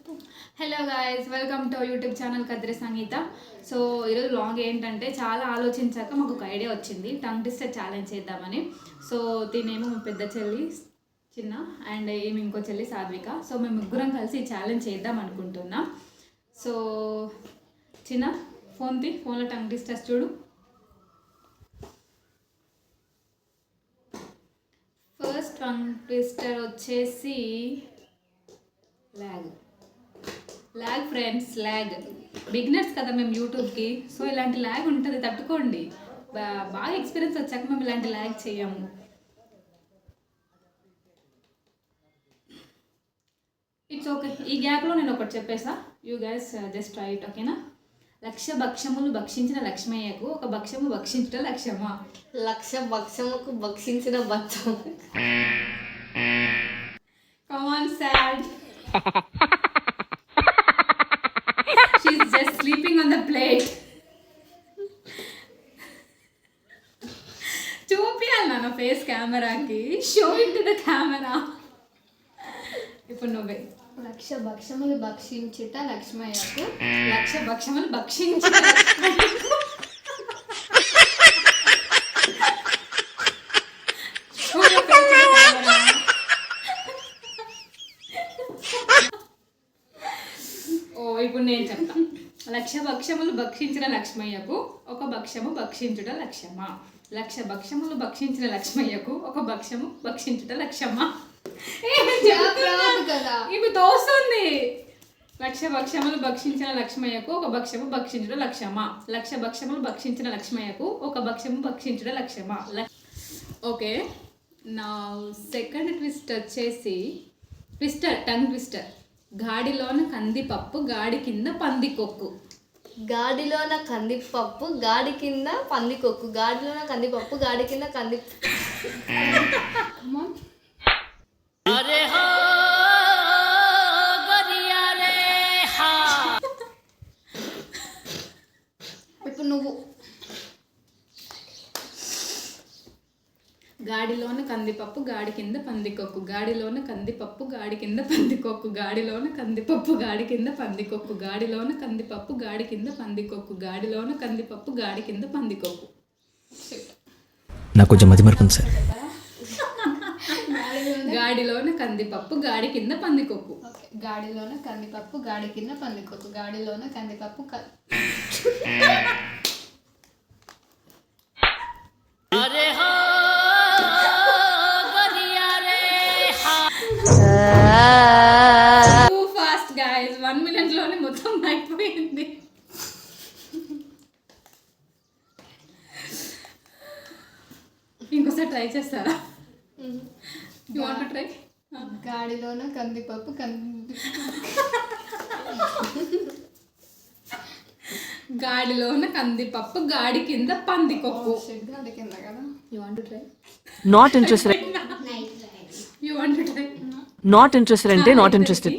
చెప్పు. Hello guys, welcome to YouTube channel Kadri Sangeetha. So ఈరోజు లాంగ్ ఏంటంటే చాలా ఆలోచించాక మాకు ఒక ఐడియా వచ్చింది, టంగ్ ట్విస్టర్ ఛాలెంజ్ చేద్దామని. సో తినేమో మా పెద్ద చెల్లి చిన్న అండ్ ఏమి ఇంకో చెల్లి సాధ్విక. సో మేము ముగ్గురం కలిసి ఈ ఛాలెంజ్ చేద్దాం అనుకుంటున్నాం. సో చిన్న ఫోన్లో టంగ్ ట్విస్టర్స్ చూడు. ఫస్ట్ టంగ్ ట్విస్టర్ వచ్చేసి ల్యాగ్ ఫ్రెండ్స్, ల్యాగ్. బిగినర్స్ కదా మేము యూట్యూబ్కి, సో ఇలాంటి ల్యాగ్ ఉంటుంది, తట్టుకోండి. బాగా ఎక్స్పీరియన్స్ వచ్చాక మేము ఇలాంటి ల్యాగ్ చేయము. It's okay. ఈ గ్యాప్లో నేను ఒకటి చెప్పేసా, you guys just try it, ఓకేనా? లక్ష భక్షములు భక్షించిన లక్ష్మయ్యకు ఒక భక్షము భక్షించట లక్ష్యమా? లక్ష భక్షముకు భక్షించిన భక్షం. Come on, sad. She's just sleeping on the plate. చూపియాలి నా ఫేస్ కెమెరాకి, show it to the camera. ఇప్పుడు నువ్వే. లక్ష భక్షములు భక్షించుట లక్ష్మయ్యకు. లక్ష భక్షములు భక్షించుట లక్ష్మయ్యకు. ఇప్పుడు నేను చెప్తా. లక్ష భక్షములు భక్షించిన లక్ష్మయ్యకు ఒక భక్షము భక్షించుట లక్ష్యమా? లక్ష భక్షములు భక్షించిన లక్ష్మయ్యకు ఒక భక్షము భక్షించుట లక్ష్యమా? ఇవి తోస్తుంది. లక్ష భక్షములు భక్షించిన లక్ష్మయ్యకు ఒక భక్షము భక్షించుట లక్ష్యమా? లక్ష భక్షములు భక్షించిన లక్ష్మయ్యకు ఒక భక్షము భక్షించుట లక్ష్యమా? ఓకే, నా సెకండ్ ట్విస్ట్ వచ్చేసి టంగ్ ట్విస్టర్. గాడిలోన కందిపప్పు గాడి కింద పందికొక్కు. గాడిలోన కందిపప్పు గాడి కింద పందికొక్కు. గాడిలోన కందిపప్పు గాడి కింద కంది. ఇప్పుడు నువ్వు. గాడిలోన కందిపప్పు గాడి కింద పందికొక్కు. గాడిలోన కందిపప్పు గాడి కింద పందికొక్కు. గాడిలోన కందిపప్పు గాడి కింద పందికొక్కు. గాడిలోన కందిపప్పు గాడి కింద పందికొక్కు. గాడిలోన కందిపప్పు గాడి కింద పందికొక్కు. నాకు కొంచెం మతి మరపుంది సార్. గాడిలోన కందిపప్పు గాడి కింద పందికొక్కు. గాడిలోన కందిపప్పు గాడి కింద పందికొక్కు. గాడిలోన కందిపప్పు టూ ఫాస్ట్ గైస్, 1 minute లోనే మొత్తం అయిపోయింది. ఇంకోసారి ట్రై చేస్తారా? You want to try? గాడిలోన కందిపప్పు గాడిలోన కందిపప్పు గాడి కింద పందికొక్కు. గాడి కింద కదా. You want to try? Not interested. You want to try? Not interested అంటే నాట్ ఇంట్రెస్టెడ్.